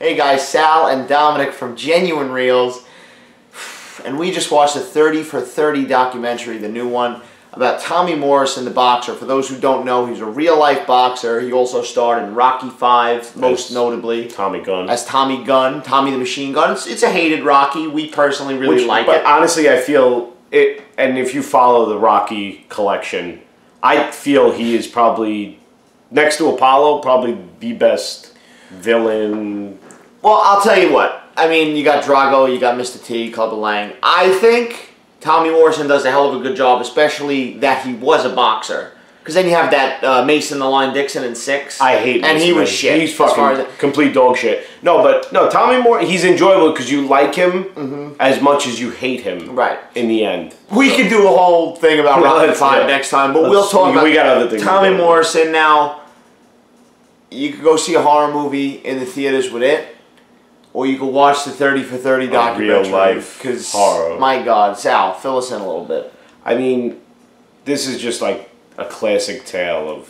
Hey guys, Sal and Dominic from Genuine Reels, and we just watched the 30 for 30 documentary, the new one, about Tommy Morrison, the boxer. For those who don't know, he's a real-life boxer. He also starred in Rocky V, most notably. Tommy Gunn. As Tommy Gunn, Tommy the Machine Gun. It's a hated Rocky. We personally really like it. But honestly, I feel it, and if you follow the Rocky collection, I feel he is probably, next to Apollo, probably the best villain. Well, I'll tell you what. I mean, you got Drago, you got Mr. T, Clubber Lang. I think Tommy Morrison does a hell of a good job, especially that he was a boxer. Because then you have that Mason the Line Dixon in 6. I hate Mason. And he was shit. He's fucking complete dog shit. No, Tommy Morrison, he's enjoyable because you like him as much as you hate him. Right. In the end. We could do a whole thing about Rocky V next time, but we'll talk about we got other things Tommy Morrison now. You could go see a horror movie in the theaters with it. Or you could watch the 30 for 30 documentary. Real life horror. My God, Sal, fill us in a little bit. I mean, this is just like a classic tale of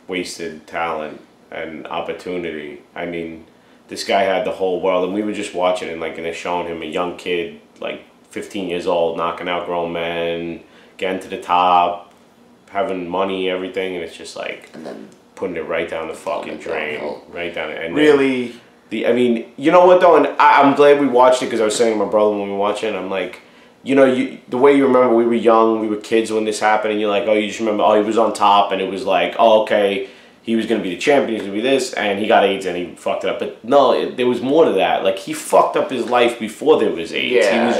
wasted talent and opportunity. I mean, this guy had the whole world, and we were just watching it, and they're showing him a young kid, like 15 years old, knocking out grown men, getting to the top, having money, everything, and it's just like, and then putting it right down the fucking drain, right down it. And really. I mean, you know what though, and I'm glad we watched it because I was saying to my brother when we were watching it, I'm like, you know, the way you remember we were young, we were kids when this happened, and you're like, oh, you just remember, oh, he was on top, and it was like, oh, okay, he was going to be the champion, he was going to be this, and he got AIDS and he fucked it up. But no, there was more to that. Like, he fucked up his life before there was AIDS. Yeah,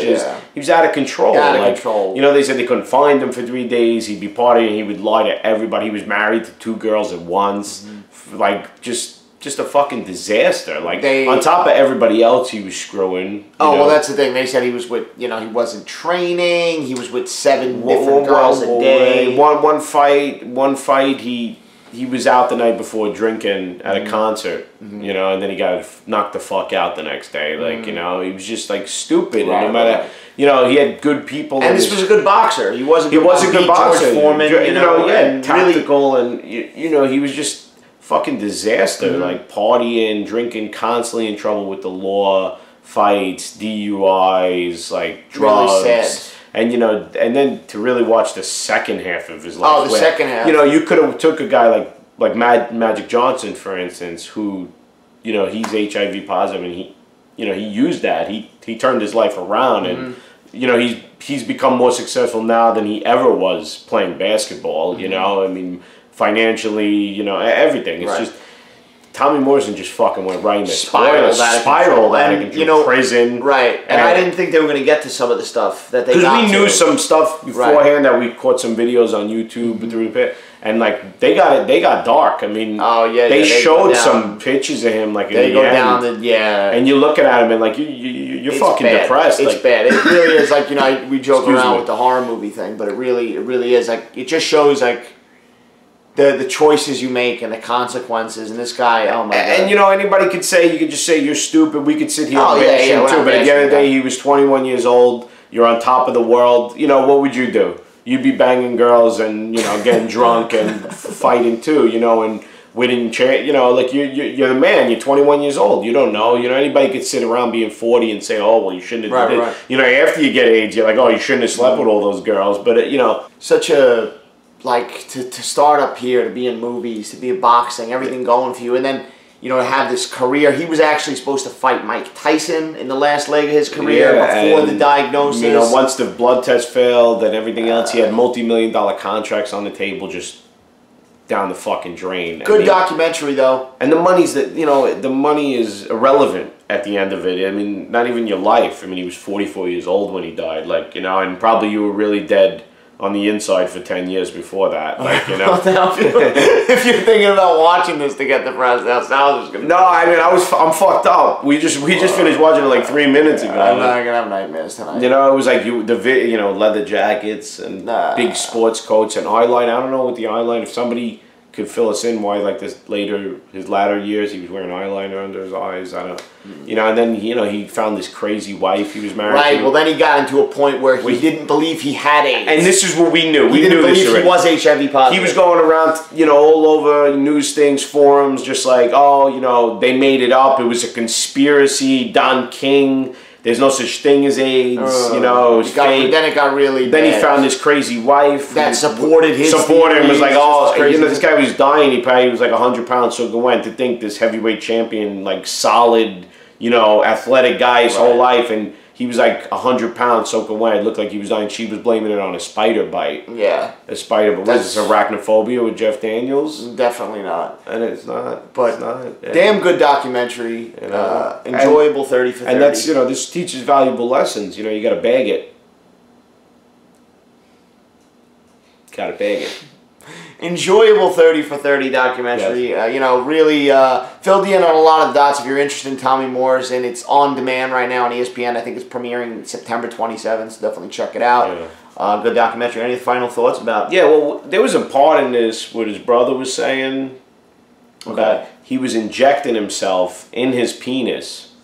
he was out of control. Control. You know, they said they couldn't find him for 3 days, he'd be partying, he would lie to everybody. He was married to 2 girls at once. Like, just a fucking disaster. Like, on top of everybody else he was screwing. Well, that's the thing. They said he was with, you know, he wasn't training. He was with 7 different girls a day. One fight, he was out the night before drinking at a concert, you know, and then he got knocked the fuck out the next day. Like, you know, he was just, like, stupid. Right, and no matter, you know, he had good people. And this was a good boxer. He was a good boxer. George Foreman, you know, tactical, and, you know, he was just fucking disaster, like partying, drinking, constantly in trouble with the law, fights, DUIs, like drugs. Really sad. And, you know, and then to really watch the second half of his life. Oh, the second half. You know, you could have took a guy like Magic Johnson, for instance, who, you know, he's HIV positive, and he, you know, he used that. He turned his life around, and, you know, he's become more successful now than he ever was playing basketball, you know, I mean, financially, you know, everything. It's just, Tommy Morrison just fucking went right in the spiraled out of you know, prison. Right. And I didn't think they were going to get to some of the stuff that they got to. Because we knew some stuff beforehand that we caught some videos on YouTube through the pit. And, like, they got dark. I mean, they showed some pictures of him, like, in the end. And you're looking at him and, like, you're fucking depressed. It's bad. It really is, like, you know, we joke around with the horror movie thing, but it really is, like, it just shows, like, the choices you make and the consequences, and this guy, oh my God. And, you know, anybody could say, you could just say you're stupid, we could sit here and bash him too, but at the end of the day, he was 21 years old, you're on top of the world, you know, what would you do? You'd be banging girls and, you know, getting drunk and fighting too, you know, and winning, you know, like, you're the man, you're 21 years old, you don't know, you know, anybody could sit around being 40 and say, oh, well, you shouldn't have did it. You know, after you get AIDS, you're like, oh, you shouldn't have slept with all those girls, but, you know. Such a, like, to start up here, to be in movies, to be in boxing, everything going for you, and then, you know, to have this career. He was actually supposed to fight Mike Tyson in the last leg of his career before the diagnosis. You know, once the blood test failed and everything else, he had multi-million-dollar contracts on the table just down the fucking drain. Good documentary, though. And the money's that, you know, the money is irrelevant at the end of it. I mean, not even your life. I mean, he was 44 years old when he died, like, you know, and probably you were really dead on the inside for 10 years before that, like, you know. If you're thinking about watching this to get depressed, now Sal's just gonna. No, I mean, I'm fucked up. We just finished watching it like 3 minutes ago. I'm not gonna have nightmares tonight. You know, it was like you know, leather jackets and big sports coats and eyeliner. I don't know with the eyeliner. If somebody could fill us in why like his latter years he was wearing eyeliner under his eyes. I don't, you know. And then he found this crazy wife he was married to. Right. Well, then he got into a point where he didn't believe he had AIDS. And this is what we knew. We didn't believe he was HIV positive. He was going around, all over news things, forums, just like, oh, they made it up. It was a conspiracy. Don King. There's no such thing as AIDS, it was fake. Then it got really Then bad. He found this crazy wife. That supported his him, was like, this guy was dying. He probably was like 100 pounds. So went to think this heavyweight champion, like solid, athletic guy his whole life. And he was like 100 pounds soaking wet. It looked like he was dying. She was blaming it on a spider bite. Yeah. A spider bite. Was this arachnophobia with Jeff Daniels? Definitely not. And it's not. But it's not. Yeah. Damn good documentary. Enjoyable 30 for 30. And that's, this teaches valuable lessons. You got to bag it. Got to bag it. Enjoyable 30 for 30 documentary. Yes. Really filled you in on a lot of dots. If you're interested in Tommy Morrison, it's on demand right now on ESPN. I think it's premiering September 27th, so definitely check it out. Yeah. Good documentary. Any final thoughts about? Yeah, well, there was a part in this what his brother was saying. Okay. He was injecting himself in his penis.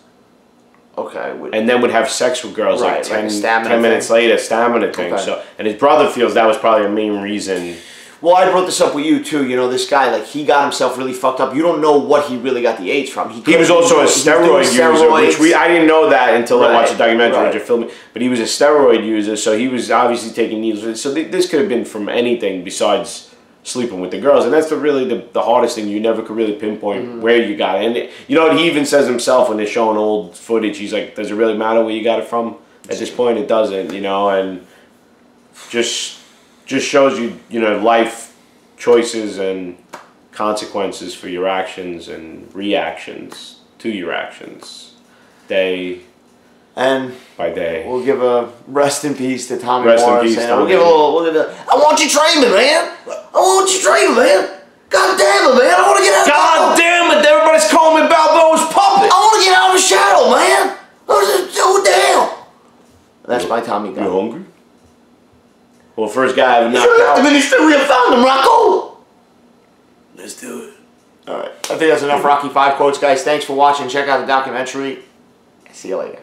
Okay. And then would have sex with girls like 10 minutes later, stamina thing. Okay. So, and his brother feels that was probably a main reason. Well, I brought this up with you too. This guy, like, he got himself really fucked up. You don't know what he really got the AIDS from. He was also a steroid user, which I didn't know that until I watched the documentary, which I filmed. But he was a steroid user, so he was obviously taking needles. So this could have been from anything besides sleeping with the girls, and that's really the hardest thing. You never could really pinpoint where you got it. And he even says himself when they're showing old footage, he's like, "Does it really matter where you got it from?" At this point, it doesn't. And just shows you, life choices and consequences for your actions and reactions to your actions, day and by day. We'll give a rest in peace to Tommy Morrison. We'll give a I want you dreaming, man. I want you dreaming, man. God damn it, man. I want to get out. God damn it! Everybody's calling me Balboa's puppet. I want to get out of the shadow, man. Oh damn. That's my Tommy Gunn. You hungry? Well, first guy I've knocked out. I mean, we have found him, Rocco. Let's do it. All right. I think that's enough Rocky 5 quotes, guys. Thanks for watching. Check out the documentary. See you later.